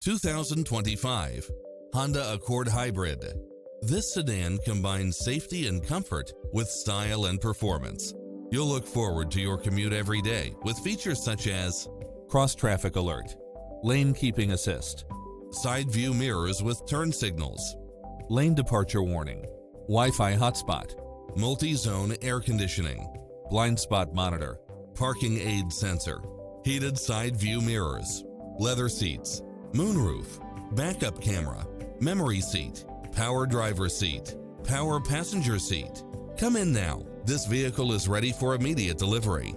2025 Honda Accord Hybrid. This sedan combines safety and comfort with style and performance. You'll look forward to your commute every day with features such as cross-traffic alert, lane keeping assist, side view mirrors with turn signals, lane departure warning, Wi-Fi hotspot, multi-zone air conditioning, blind spot monitor, parking aid sensor, heated side view mirrors, leather seats, moonroof, backup camera, memory seat, power driver seat, power passenger seat. Come in now. This vehicle is ready for immediate delivery.